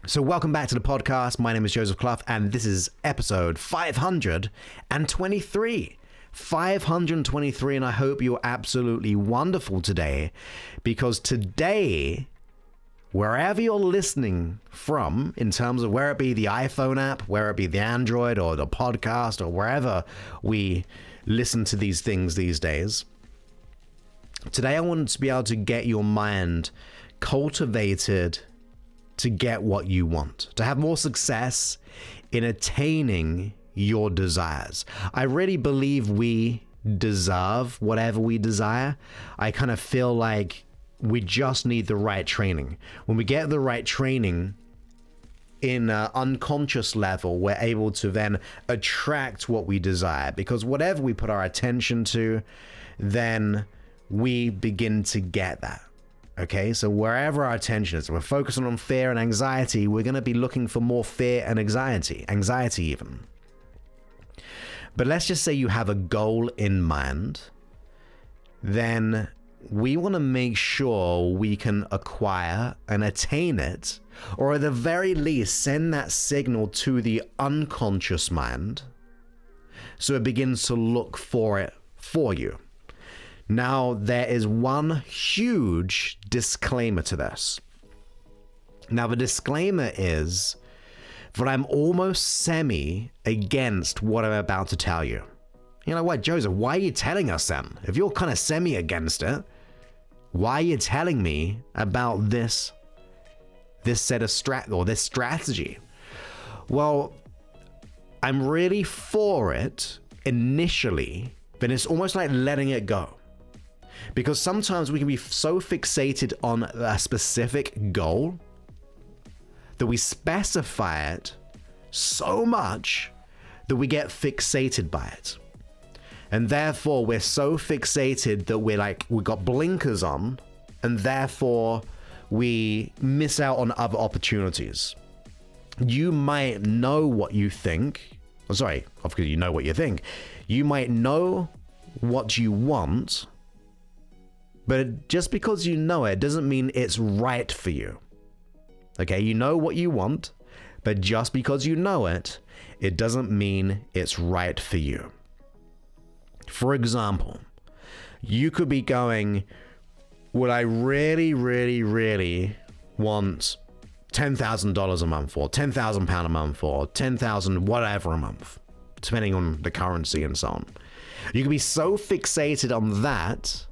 So welcome back to the podcast. My name is Joseph Clough, and this is episode 523. 523, and I hope you're absolutely wonderful today, because today, wherever you're listening from, in terms of where it be the iPhone app, where it be the Android or the podcast, or wherever we listen to these things these days, today I wanted to be able to get your mind cultivated to get what you want, to have more success in attaining your desires. I really believe we deserve whatever we desire. I kind of feel like we just need the right training. When we get the right training in an unconscious level, we're able to then attract what we desire, because whatever we put our attention to, then we begin to get that. Okay, so wherever our attention is, if we're focusing on fear and anxiety, we're going to be looking for more fear and anxiety even. But let's just say you have a goal in mind, then we want to make sure we can acquire and attain it, or at the very least send that signal to the unconscious mind so it begins to look for it for you. Now, there is one huge disclaimer to this. Now, the disclaimer is that I'm almost semi against what I'm about to tell you. You know what, Joseph, why are you telling us then? If you're kind of semi against it, why are you telling me about this set of this strategy? Well, I'm really for it initially, but it's almost like letting it go. Because sometimes we can be so fixated on a specific goal that we specify it so much that we get fixated by it. And therefore, we're so fixated that we got blinkers on, and therefore we miss out on other opportunities. You might know what you think. Of course you know what you think. You might know what you want, but just because you know it doesn't mean it's right for you. Okay, you know what you want, but just because you know it, it doesn't mean it's right for you. For example, you could be going, would I really, really, really want $10,000 a month, or £10,000 a month, or 10,000 whatever a month, depending on the currency and so on. You could be so fixated on that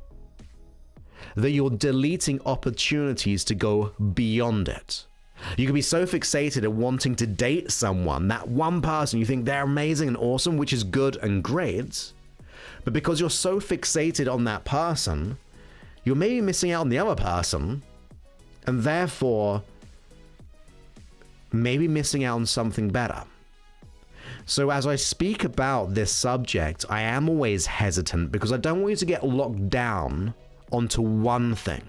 you're deleting opportunities to go beyond it. You could be so fixated at wanting to date someone, that one person, you think they're amazing and awesome, which is good and great, but because you're so fixated on that person, you're maybe missing out on the other person, and therefore maybe missing out on something better. So as I speak about this subject, I am always hesitant, because I don't want you to get locked down onto one thing,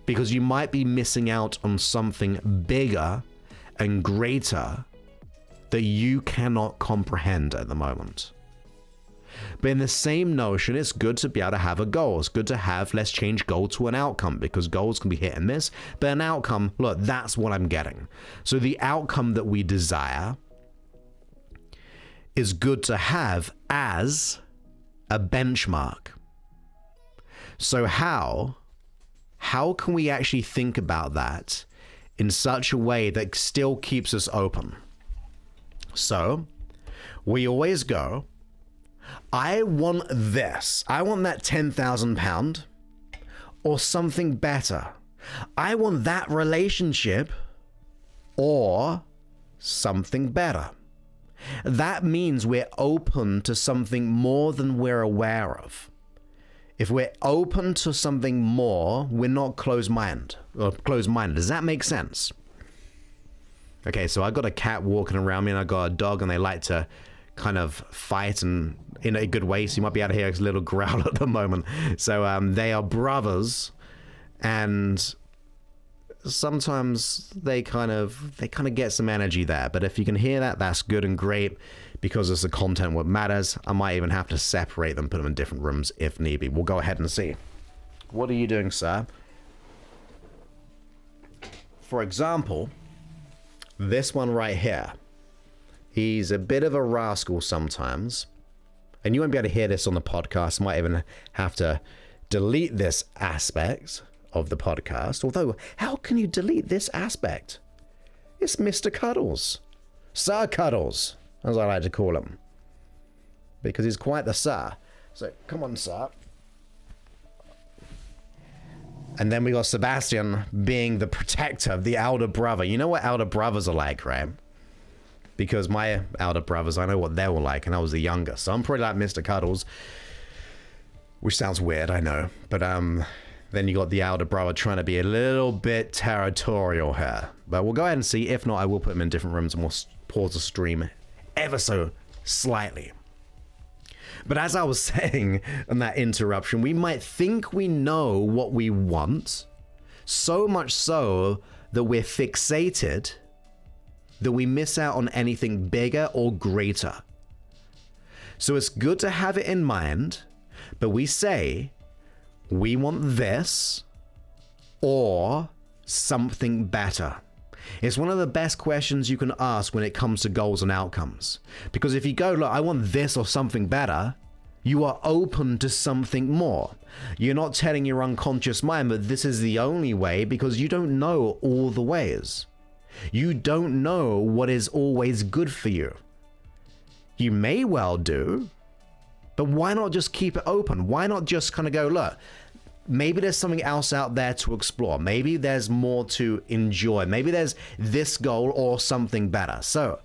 because you might be missing out on something bigger and greater that you cannot comprehend at the moment. But in the same notion, it's good to be able to have a goal. It's good to have, let's change goal to an outcome, because goals can be hit and miss, but an outcome, look, that's what I'm getting. So the outcome that we desire is good to have as a benchmark. So how can we actually think about that in such a way that still keeps us open? So we always go, I want this. I want that £10,000 or something better. I want that relationship or something better. That means we're open to something more than we're aware of. If we're open to something more, we're not closed-minded. Does that make sense? Okay, so I got a cat walking around me, and I got a dog, and they like to kind of fight, and in a good way. So you might be able to hear a little growl at the moment. So they are brothers, and sometimes they kind of get some energy there. But if you can hear that, that's good and great, because it's the content what matters. I might even have to separate them, put them in different rooms if need be. We'll go ahead and see. What are you doing, sir? For example, this one right here. He's a bit of a rascal sometimes. And you won't be able to hear this on the podcast. Might even have to delete this aspect of the podcast. Although, how can you delete this aspect? It's Mr. Cuddles. Sir Cuddles, as I like to call him. Because he's quite the sir. So, come on, sir. And then we got Sebastian being the protector, the elder brother. You know what elder brothers are like, right? Because my elder brothers, I know what they were like, and I was the younger. So I'm pretty like Mr. Cuddles, which sounds weird, I know. But then you got the elder brother trying to be a little bit territorial here. But we'll go ahead and see. If not, I will put him in different rooms and we'll pause the stream ever so slightly. But as I was saying in that interruption, we might think we know what we want, so much so that we're fixated that we miss out on anything bigger or greater. So it's good to have it in mind, but we say we want this or something better. It's one of the best questions you can ask when it comes to goals and outcomes. Because if you go, look, I want this or something better, you are open to something more. You're not telling your unconscious mind that this is the only way because you don't know all the ways. You don't know what is always good for you. You may well do, but why not just keep it open? Why not just kind of go, look, maybe there's something else out there to explore. Maybe there's more to enjoy. Maybe there's this goal or something better. So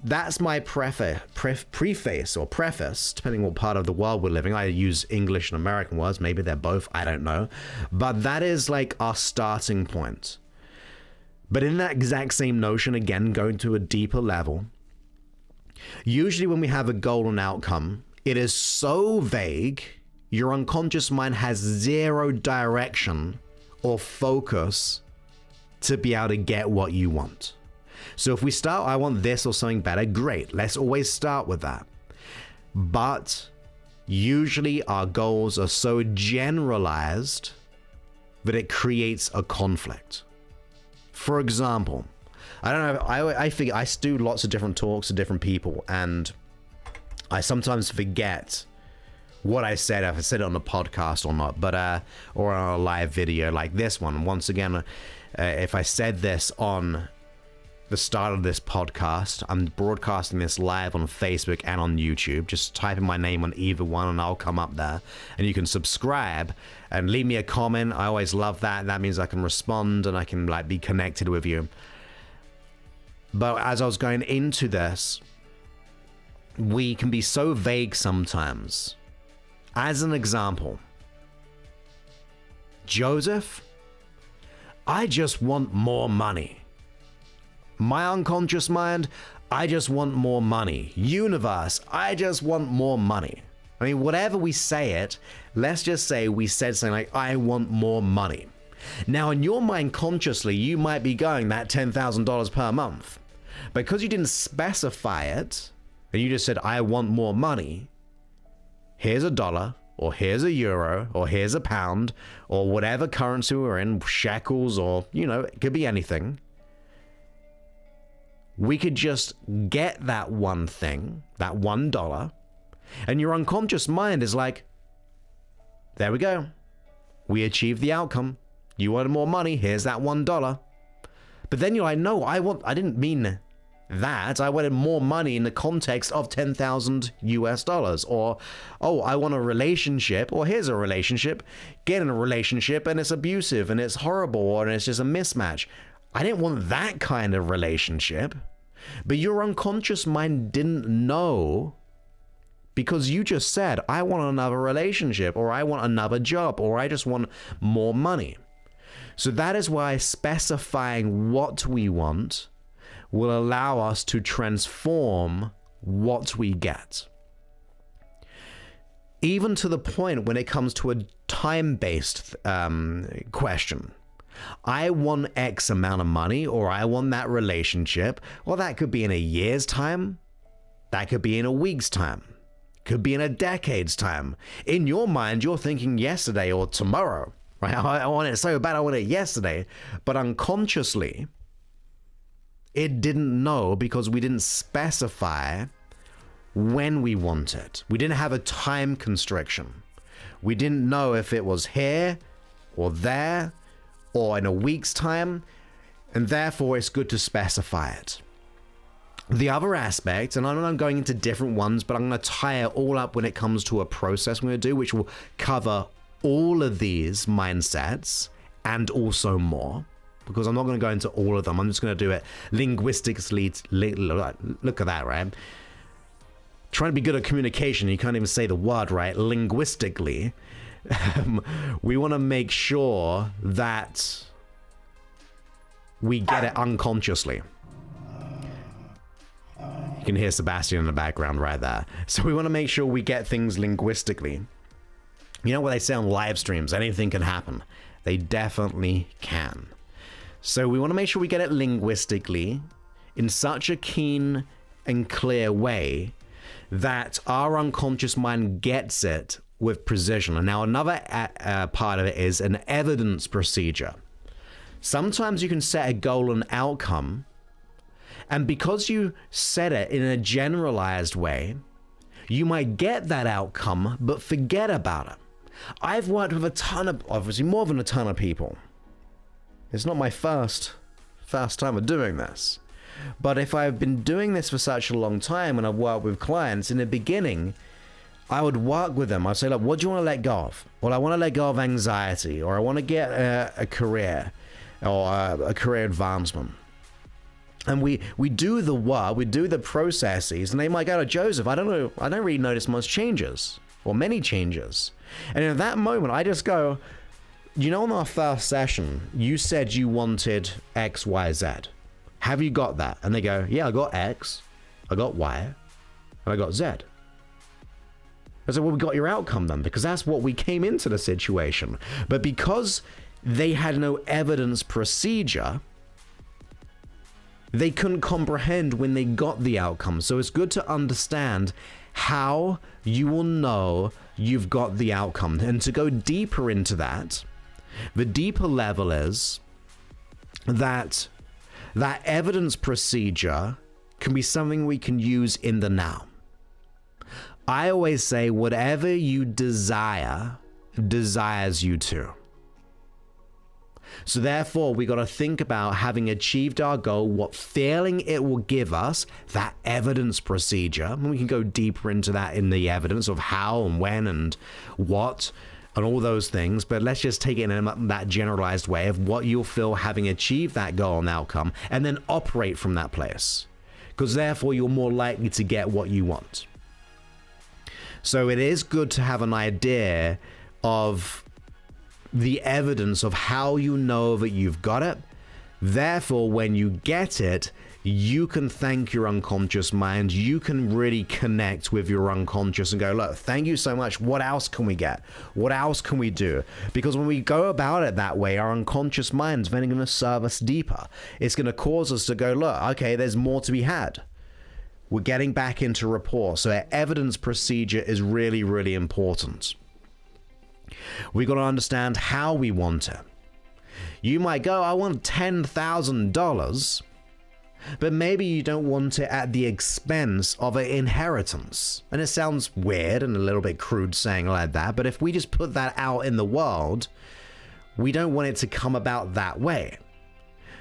that's my preface, depending what part of the world we're living. I use English and American words. Maybe they're both. I don't know. But that is like our starting point. But in that exact same notion, again, going to a deeper level, usually when we have a goal and outcome, it is so vague, your unconscious mind has zero direction or focus to be able to get what you want. So if we start, I want this or something better, great. Let's always start with that. But usually our goals are so generalized that it creates a conflict. For example, I don't know, I figure I do lots of different talks to different people, and I sometimes forget what I said, if I said it on the podcast or not, but or on a live video like this one. Once again, if I said this on the start of this podcast, I'm broadcasting this live on Facebook and on YouTube. Just type in my name on either one and I'll come up there, and you can subscribe and leave me a comment. I always love that. That means I can respond and I can like be connected with you. But as I was going into this, we can be so vague sometimes. As an example, Joseph, I just want more money. My unconscious mind, I just want more money. Universe, I just want more money. I mean, whatever we say it, let's just say we said something like, I want more money. Now, in your mind consciously, you might be going that $10,000 per month. Because you didn't specify it, and you just said, I want more money, here's a dollar, or here's a euro, or here's a pound, or whatever currency we're in, shekels, or, you know, it could be anything. We could just get that one thing, that $1, and your unconscious mind is like, there we go. We achieved the outcome. You wanted more money, here's that $1. But then you're like, no, I didn't mean that. I wanted more money in the context of 10,000 US dollars. Or, oh, I want a relationship, or here's a relationship. Get in a relationship and it's abusive and it's horrible and it's just a mismatch. I didn't want that kind of relationship. But your unconscious mind didn't know, because you just said, I want another relationship, or I want another job, or I just want more money. So that is why specifying what we want will allow us to transform what we get. Even to the point when it comes to a time-based question. I want X amount of money, or I want that relationship. Well, that could be in a year's time. That could be in a week's time. Could be in a decade's time. In your mind, you're thinking yesterday or tomorrow, right? I want it so bad, I want it yesterday. But unconsciously, It didn't know because we didn't specify when we want it. We didn't have a time constriction. We didn't know if it was here or there or in a week's time, and therefore it's good to specify it. The other aspect, and I'm going into different ones, but I'm going to tie it all up when it comes to a process we're going to do, which will cover all of these mindsets and also more, because I'm not going to go into all of them. I'm just going to do it linguistically. Look at that, right? Trying to be good at communication, you can't even say the word right. Linguistically, we want to make sure that we get it unconsciously. You can hear Sebastian in the background right there. So we want to make sure we get things linguistically. You know what they say on live streams? Anything can happen. They definitely can. So we want to make sure we get it linguistically in such a keen and clear way that our unconscious mind gets it with precision. And now another part of it is an evidence procedure. Sometimes you can set a goal and outcome, and because you set it in a generalized way, you might get that outcome, but forget about it. I've worked with a ton of, obviously more than a ton of people. It's not my first time of doing this. But if I've been doing this for such a long time and I've worked with clients, in the beginning, I would work with them. I'd say, look, what do you want to let go of? Well, I want to let go of anxiety, or I want to get a career, or a career advancement. And we do the work, we do the processes, and they might go to Joseph, I don't know, I don't really notice much changes, or many changes. And in that moment, I just go, you know, in our first session, you said you wanted X, Y, Z. Have you got that? And they go, yeah, I got X, I got Y, and I got Z. I said, well, we got your outcome then, because that's what we came into the situation. But because they had no evidence procedure, they couldn't comprehend when they got the outcome. So it's good to understand how you will know you've got the outcome. And to go deeper into that, the deeper level is that evidence procedure can be something we can use in the now. I always say whatever you desire desires you to. So therefore, we got to think about, having achieved our goal, what feeling it will give us, that evidence procedure. And we can go deeper into that in the evidence of how and when and what and all those things. But let's just take it in that generalized way of what you'll feel having achieved that goal and outcome, and then operate from that place. Because therefore, you're more likely to get what you want. So it is good to have an idea of the evidence of how you know that you've got it. Therefore, when you get it, you can thank your unconscious mind. You can really connect with your unconscious and go, look, thank you so much. What else can we get? What else can we do? Because when we go about it that way, our unconscious mind's then going to serve us deeper. It's going to cause us to go, look, okay, there's more to be had. We're getting back into rapport. So our evidence procedure is really, really important. We got to understand how we want it. You might go, I want $10,000, but maybe you don't want it at the expense of an inheritance. And it sounds weird and a little bit crude saying like that, but if we just put that out in the world, we don't want it to come about that way.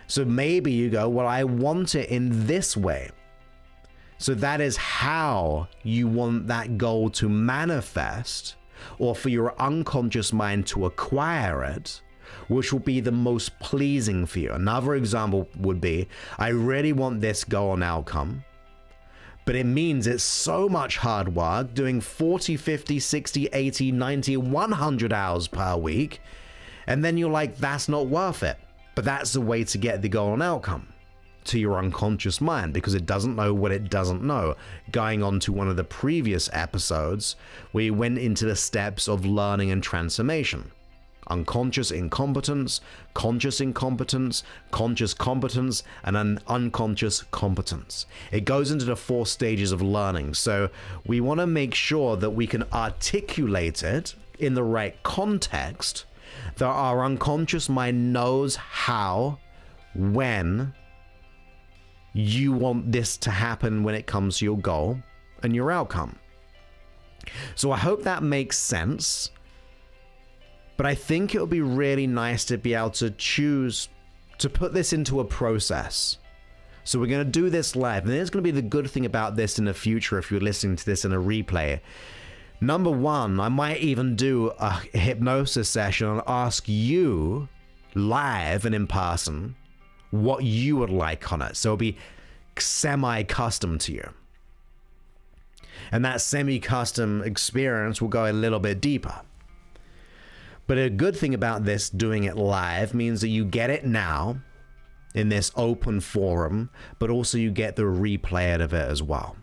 So maybe you go, well, I want it in this way. So that is how you want that goal to manifest, or for your unconscious mind to acquire it, which will be the most pleasing for you. Another example would be, I really want this goal and outcome, but it means it's so much hard work doing 40, 50, 60, 80, 90, 100 hours per week. And then you're like, that's not worth it. But that's the way to get the goal and outcome to your unconscious mind, because it doesn't know what it doesn't know. Going on to one of the previous episodes, we went into the steps of learning and transformation. Unconscious incompetence, conscious incompetence, conscious competence, and an unconscious competence. It goes into the 4 stages of learning. So we want to make sure that we can articulate it in the right context, that our unconscious mind knows how, when, you want this to happen when it comes to your goal and your outcome. So I hope that makes sense. But I think it would be really nice to be able to choose to put this into a process. So we're going to do this live. And there's going to be the good thing about this in the future if you're listening to this in a replay. Number one, I might even do a hypnosis session and ask you live and in person what you would like on it. So it'll be semi-custom to you. And that semi-custom experience will go a little bit deeper. But a good thing about this, doing it live, means that you get it now in this open forum, but also you get the replay of it as well.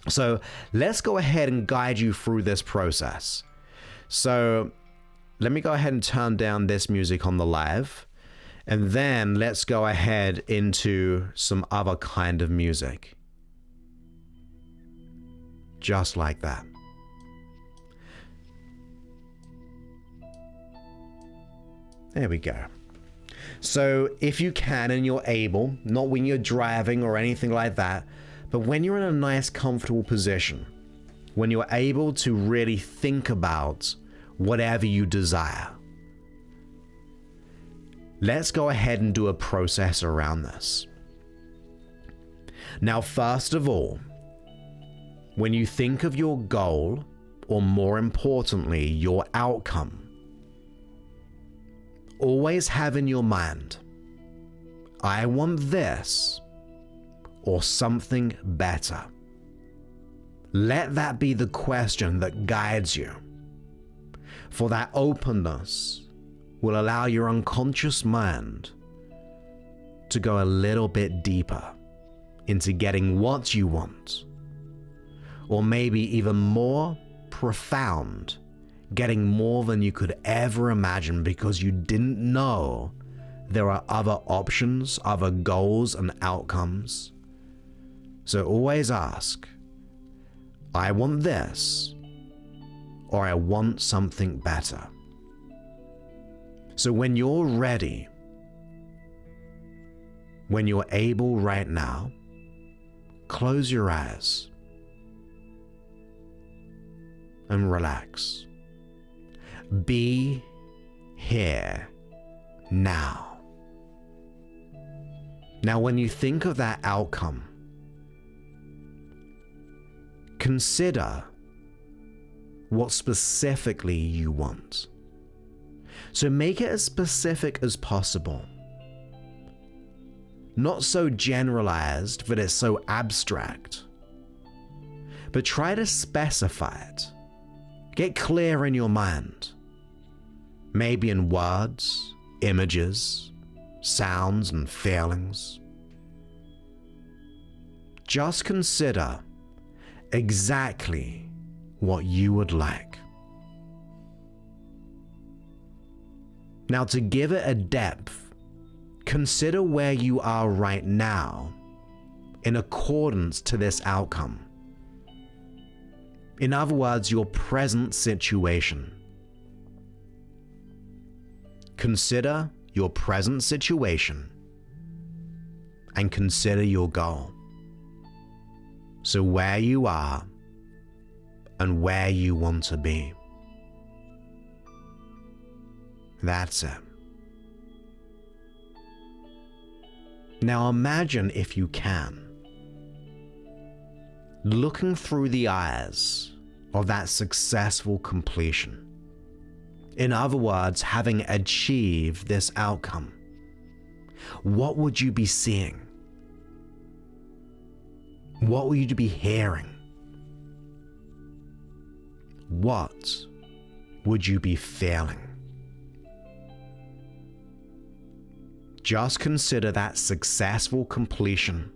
So let's go ahead and guide you through this process. So let me go ahead and turn down this music on the live, and then let's go ahead into some other kind of music. Just like that. There we go. So if you can and you're able, not when you're driving or anything like that, but when you're in a nice, comfortable position, when you're able to really think about whatever you desire, let's go ahead and do a process around this. Now, first of all, when you think of your goal, or more importantly, your outcome, always have in your mind, I want this or something better. Let that be the question that guides you. For that openness will allow your unconscious mind to go a little bit deeper into getting what you want, or maybe even more profound, getting more than you could ever imagine because you didn't know there are other options, other goals and outcomes. So always ask, I want this, or I want something better. So when you're ready, when you're able right now, close your eyes and relax. Be here now. Now, when you think of that outcome, consider what specifically you want. So make it as specific as possible. Not so generalized that it's so abstract, but try to specify it. Get clear in your mind. Maybe in words, images, sounds, and feelings. Just consider exactly what you would like. Now, to give it a depth, consider where you are right now in accordance to this outcome. In other words, your present situation. Consider your present situation and consider your goal. So where you are and where you want to be. That's it. Now imagine, if you can, looking through the eyes of that successful completion. In other words, having achieved this outcome. What would you be seeing? What would you be hearing? What would you be feeling? Just consider that successful completion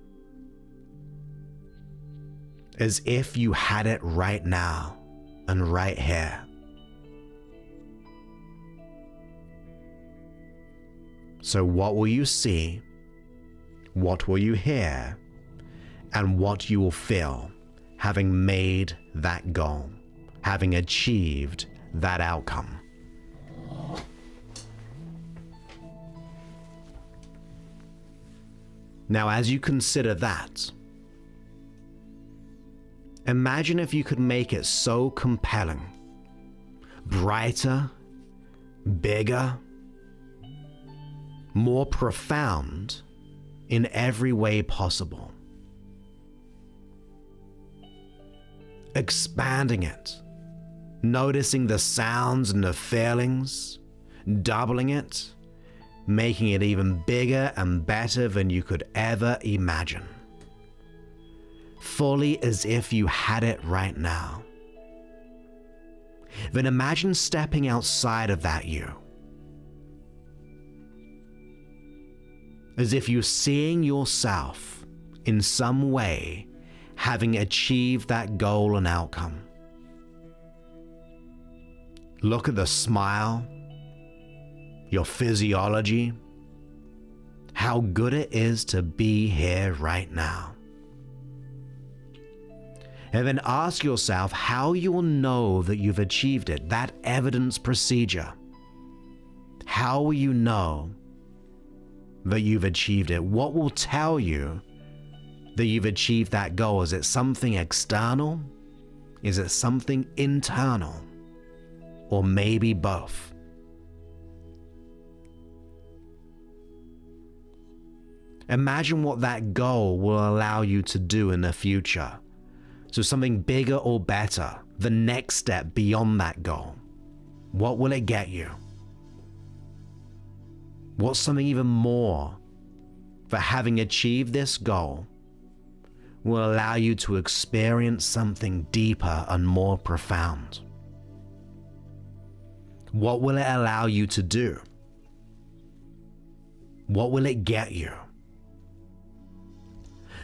as if you had it right now and right here. So what will you see? What will you hear? And what you will feel having made that goal, having achieved that outcome. Now, as you consider that, imagine if you could make it so compelling, brighter, bigger, more profound in every way possible. Expanding it, noticing the sounds and the feelings, doubling it, making it even bigger and better than you could ever imagine. Fully as if you had it right now. Then imagine stepping outside of that you. As if you're seeing yourself in some way having achieved that goal and outcome. Look at the smile, your physiology, how good it is to be here right now. And then ask yourself how you will know that you've achieved it, that evidence procedure. How will you know that you've achieved it? What will tell you that you've achieved that goal? Is it something external? Is it something internal? Or maybe both? Imagine what that goal will allow you to do in the future. So something bigger or better, the next step beyond that goal. What will it get you? What's something even more that having achieved this goal will allow you to experience something deeper and more profound? What will it allow you to do? What will it get you?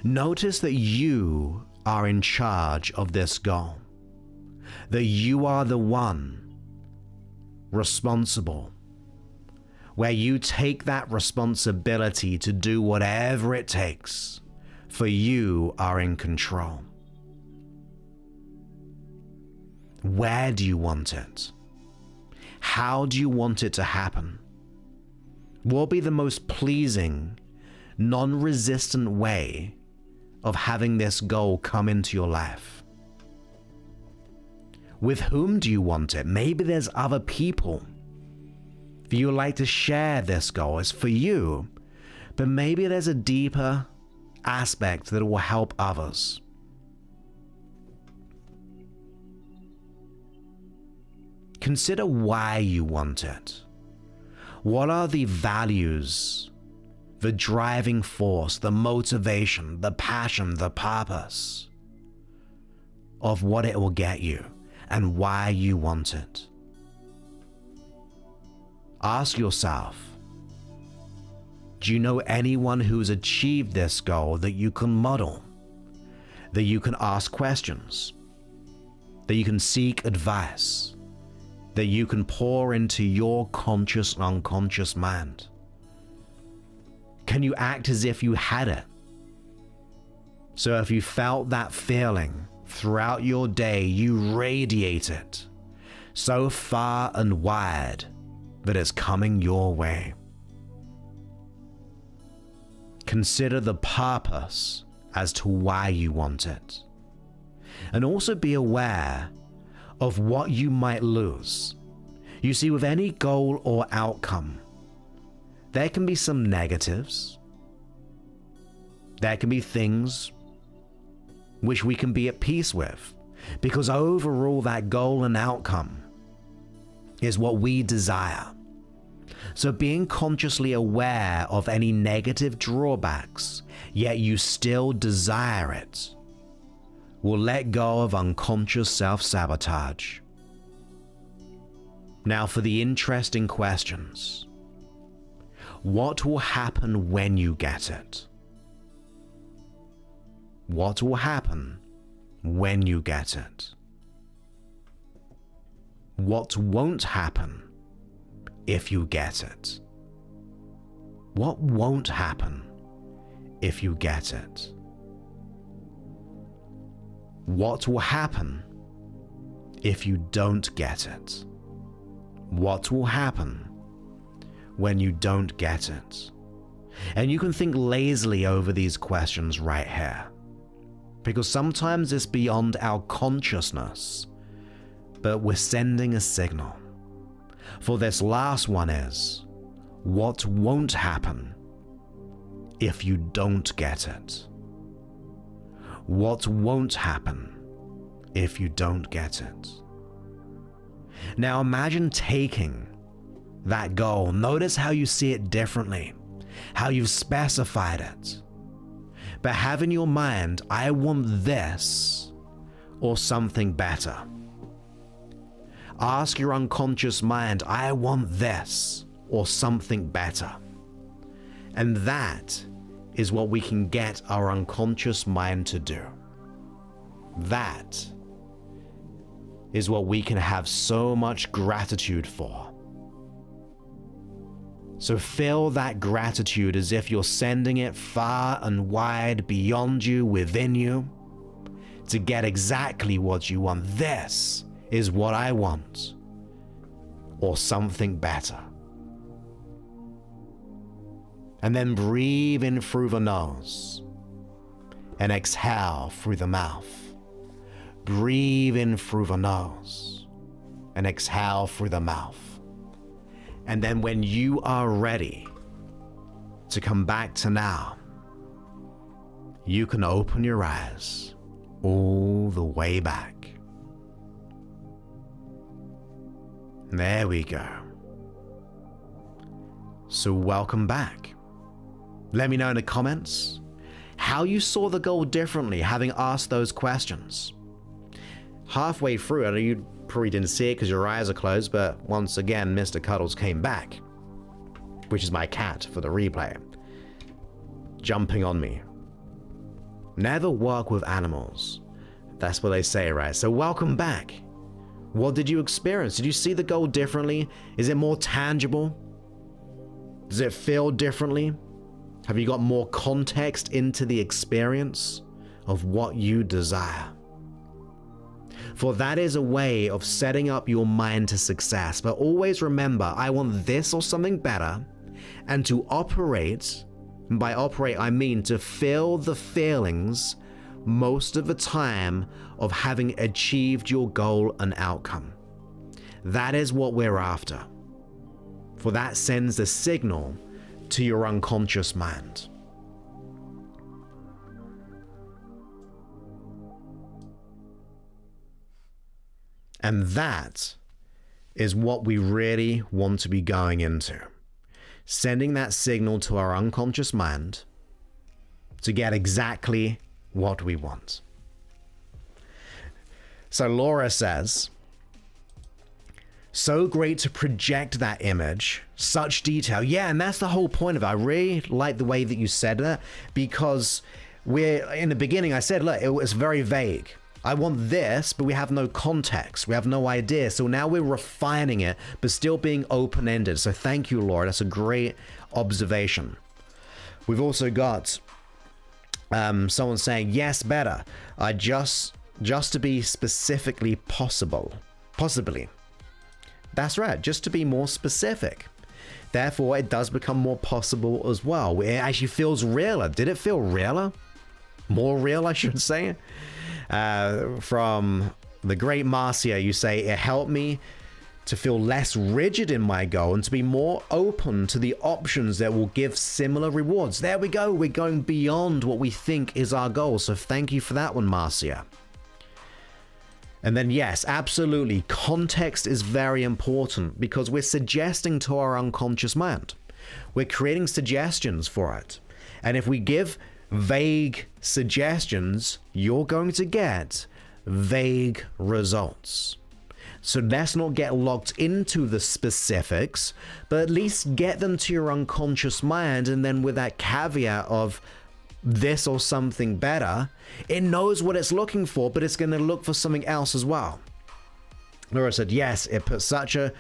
Notice that you are in charge of this goal, that you are the one responsible, where you take that responsibility to do whatever it takes, for you are in control. Where do you want it? How do you want it to happen? What will be the most pleasing, non-resistant way of having this goal come into your life? With whom do you want it? Maybe there's other people that you would like to share this goal. It's for you, but maybe there's a deeper aspect that will help others. Consider why you want it. What are the values, the driving force, the motivation, the passion, the purpose of what it will get you and why you want it? Ask yourself, do you know anyone who's achieved this goal that you can model, that you can ask questions, that you can seek advice, that you can pour into your conscious and unconscious mind? Can you act as if you had it? So if you felt that feeling throughout your day, you radiate it so far and wide that it's coming your way. Consider the purpose as to why you want it. And also be aware of what you might lose. You see, with any goal or outcome, there can be some negatives. There can be things which we can be at peace with, because overall that goal and outcome is what we desire. So being consciously aware of any negative drawbacks, yet you still desire it, will let go of unconscious self-sabotage. Now for the interesting questions. What will happen when you get it? What will happen when you get it? What won't happen if you get it? What won't happen if you get it? What will happen if you don't get it? What will happen when you don't get it? And you can think lazily over these questions right here, because sometimes it's beyond our consciousness, but we're sending a signal. For this last one is, what won't happen if you don't get it? What won't happen if you don't get it? Now imagine taking that goal. Notice how you see it differently, how you've specified it. But have in your mind, I want this or something better. Ask your unconscious mind, I want this or something better. And that is what we can get our unconscious mind to do. That is what we can have so much gratitude for. So feel that gratitude as if you're sending it far and wide beyond you, within you, to get exactly what you want. This is what I want, or something better. And then breathe in through the nose and exhale through the mouth. Breathe in through the nose and exhale through the mouth. And then when you are ready to come back to now, you can open your eyes all the way back. There we go. So welcome back. Let me know in the comments how you saw the goal differently having asked those questions. Halfway through, I know you probably didn't see it because your eyes are closed, but once again, Mr. Cuddles came back, which is my cat for the replay, jumping on me. Never work with animals. That's what they say, right? So welcome back. What did you experience? Did you see the goal differently? Is it more tangible? Does it feel differently? Have you got more context into the experience of what you desire? For that is a way of setting up your mind to success. But always remember, I want this or something better. And to operate, and by operate I mean to feel the feelings most of the time of having achieved your goal and outcome. That is what we're after. For that sends a signal to your unconscious mind. And that is what we really want to be going into. Sending that signal to our unconscious mind to get exactly what we want. So Laura says, so great to project that image, such detail. Yeah, and that's the whole point of it. I really like the way that you said that, because in the beginning I said, look, it was very vague. I want this, but we have no context. We have no idea. So now we're refining it, but still being open-ended. So thank you, Laura. That's a great observation. We've also got someone saying, yes, better. Just to be specifically possibly. That's right, just to be more specific. Therefore, it does become more possible as well. It actually feels realer. Did it feel realer? More real, I should say. From the great Marcia, you say, it helped me to feel less rigid in my goal and to be more open to the options that will give similar rewards. There we go. We're going beyond what we think is our goal. So thank you for that one, Marcia. And then yes, absolutely, context is very important because we're suggesting to our unconscious mind. We're creating suggestions for it. And if we give vague suggestions, you're going to get vague results. So let's not get locked into the specifics, but at least get them to your unconscious mind, and then with that caveat of this or something better, it knows what it's looking for, but it's going to look for something else as well. Laura said, yes, it put such a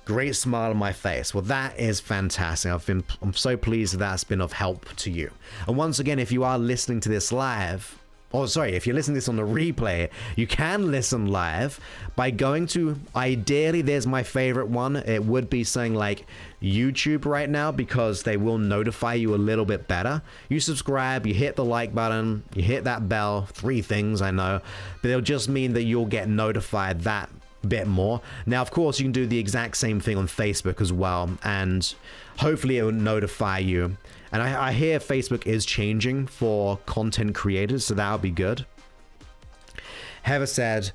great smile on my face. Well, that is fantastic. I'm so pleased that's been of help to you. And once again, if you are listening to this live, or sorry, if you're listening to this on the replay, you can listen live by going to, ideally, there's my favorite one. It would be something like YouTube right now, because they will notify you a little bit better. You subscribe, you hit the like button, you hit that bell, 3 things I know, but it'll just mean that you'll get notified that bit more. Now, of course, you can do the exact same thing on Facebook as well, and hopefully it will notify you. And I hear Facebook is changing for content creators, so that'll be good. Heather said,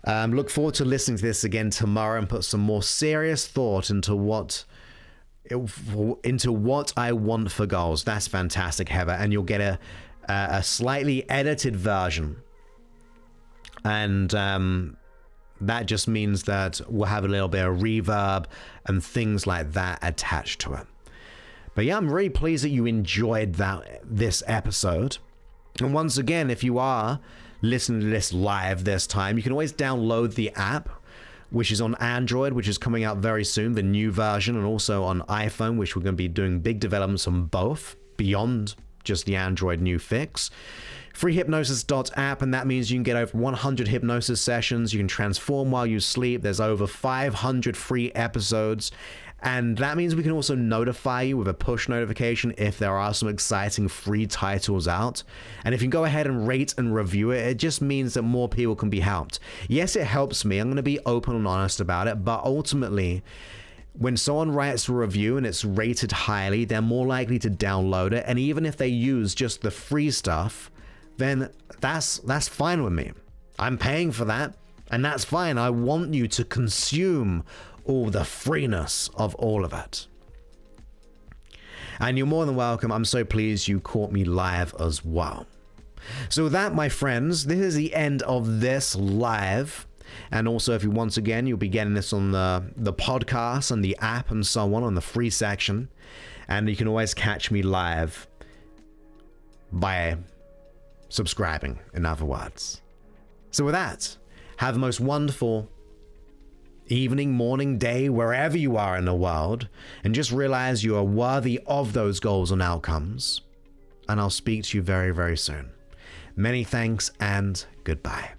look forward to listening to this again tomorrow and put some more serious thought into what I want for goals. That's fantastic, Heather. And you'll get a slightly edited version. And that just means that we'll have a little bit of reverb and things like that attached to it. But yeah, I'm really pleased that you enjoyed this episode. And once again, if you are listening to this live this time, you can always download the app, which is on Android, which is coming out very soon, the new version, and also on iPhone, which we're going to be doing big developments on both, beyond just the Android new fix. Freehypnosis.app, and that means you can get over 100 hypnosis sessions. You can transform while you sleep. There's over 500 free episodes. And that means we can also notify you with a push notification if there are some exciting free titles out. And if you go ahead and rate and review it, it just means that more people can be helped. Yes, it helps me. I'm going to be open and honest about it. But ultimately, when someone writes a review and it's rated highly, they're more likely to download it. And even if they use just the free stuff, then that's fine with me. I'm paying for that, and that's fine. I want you to consume all the freeness of all of it. And you're more than welcome. I'm so pleased you caught me live as well. So with that, my friends, this is the end of this live. And also, if you once again, you'll be getting this on the podcast and the app and so on the free section. And you can always catch me live by subscribing, in other words. So with that, have the most wonderful evening, morning, day, wherever you are in the world, and just realize you are worthy of those goals and outcomes. And I'll speak to you very, very soon. Many thanks and goodbye.